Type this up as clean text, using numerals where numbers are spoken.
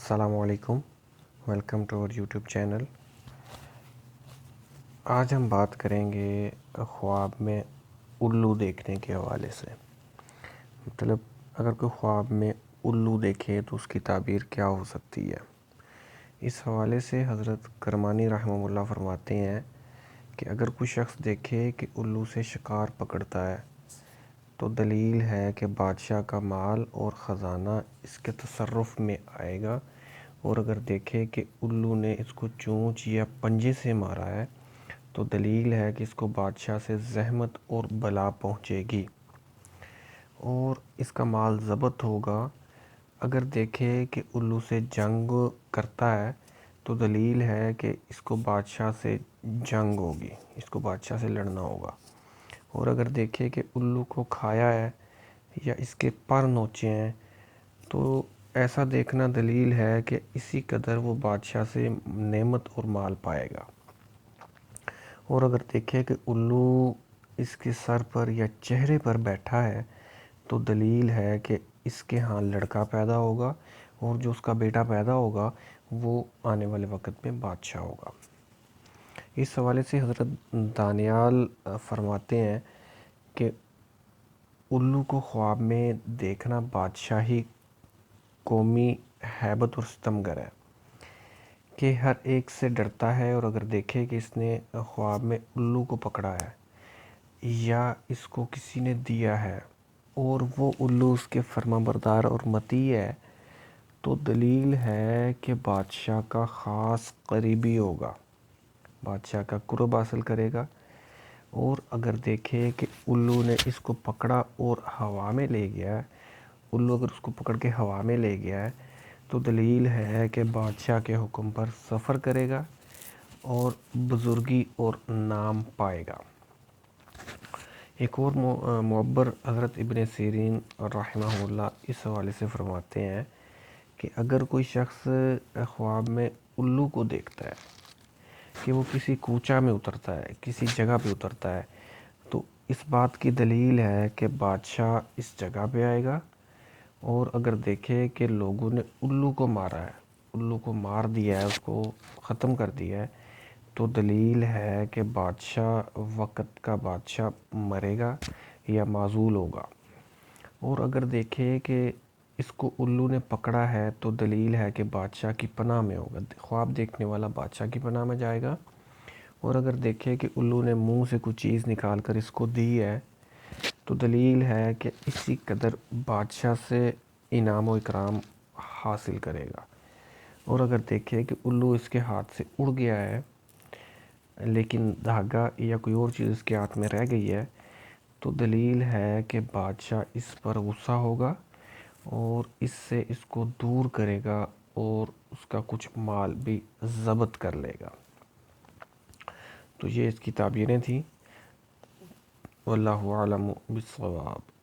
السلام علیکم، welcome to اور یوٹیوب چینل۔ آج ہم بات کریں گے خواب میں الو دیکھنے کے حوالے سے۔ مطلب اگر کوئی خواب میں الو دیکھے تو اس کی تعبیر کیا ہو سکتی ہے۔ اس حوالے سے حضرت کرمانی رحمہ اللہ فرماتے ہیں کہ اگر کوئی شخص دیکھے کہ الو سے شکار پکڑتا ہے تو دلیل ہے کہ بادشاہ کا مال اور خزانہ اس کے تصرف میں آئے گا، اور اگر دیکھے کہ الو نے اس کو چونچ یا پنجے سے مارا ہے تو دلیل ہے کہ اس کو بادشاہ سے زحمت اور بلا پہنچے گی اور اس کا مال ضبط ہوگا۔ اگر دیکھے کہ الو سے جنگ کرتا ہے تو دلیل ہے کہ اس کو بادشاہ سے جنگ ہوگی، اس کو بادشاہ سے لڑنا ہوگا۔ اور اگر دیکھے کہ الو کو کھایا ہے یا اس کے پر نوچے ہیں تو ایسا دیکھنا دلیل ہے کہ اسی قدر وہ بادشاہ سے نعمت اور مال پائے گا۔ اور اگر دیکھے کہ الو اس کے سر پر یا چہرے پر بیٹھا ہے تو دلیل ہے کہ اس کے ہاں لڑکا پیدا ہوگا، اور جو اس کا بیٹا پیدا ہوگا وہ آنے والے وقت میں بادشاہ ہوگا۔ اس حوالے سے حضرت دانیال فرماتے ہیں کہ الو کو خواب میں دیکھنا بادشاہی قومی ہیبت اور ستمگر ہے کہ ہر ایک سے ڈرتا ہے، اور اگر دیکھے کہ اس نے خواب میں الو کو پکڑا ہے یا اس کو کسی نے دیا ہے اور وہ الو اس کے فرما بردار اور مطیع ہے تو دلیل ہے کہ بادشاہ کا خاص قریبی ہوگا، بادشاہ کا قرب حاصل کرے گا۔ اور اگر دیکھے کہ الو نے اس کو پکڑا اور ہوا میں لے گیا ہے، الو اگر اس کو پکڑ کے ہوا میں لے گیا ہے تو دلیل ہے کہ بادشاہ کے حکم پر سفر کرے گا اور بزرگی اور نام پائے گا۔ ایک اور معبر حضرت ابن سیرین رحمہ اللہ اس حوالے سے فرماتے ہیں کہ اگر کوئی شخص خواب میں الو کو دیکھتا ہے کہ وہ کسی کوچہ میں اترتا ہے، کسی جگہ پہ اترتا ہے، تو اس بات کی دلیل ہے کہ بادشاہ اس جگہ پہ آئے گا۔ اور اگر دیکھے کہ لوگوں نے الو کو مارا ہے، الو کو مار دیا ہے، اس کو ختم کر دیا ہے، تو دلیل ہے کہ بادشاہ وقت کا بادشاہ مرے گا یا معزول ہوگا۔ اور اگر دیکھے کہ اس کو الو نے پکڑا ہے تو دلیل ہے کہ بادشاہ کی پناہ میں ہوگا، خواب دیکھنے والا بادشاہ کی پناہ میں جائے گا۔ اور اگر دیکھے کہ الو نے منہ سے کچھ چیز نکال کر اس کو دی ہے تو دلیل ہے کہ اسی قدر بادشاہ سے انعام و اکرام حاصل کرے گا۔ اور اگر دیکھے کہ الو اس کے ہاتھ سے اڑ گیا ہے لیکن دھاگا یا کوئی اور چیز اس کے ہاتھ میں رہ گئی ہے تو دلیل ہے کہ بادشاہ اس پر غصہ ہوگا اور اس سے اس کو دور کرے گا اور اس کا کچھ مال بھی ضبط کر لے گا۔ تو یہ اس کی تعبیریں تھیں۔ واللہ اعلم بالصواب۔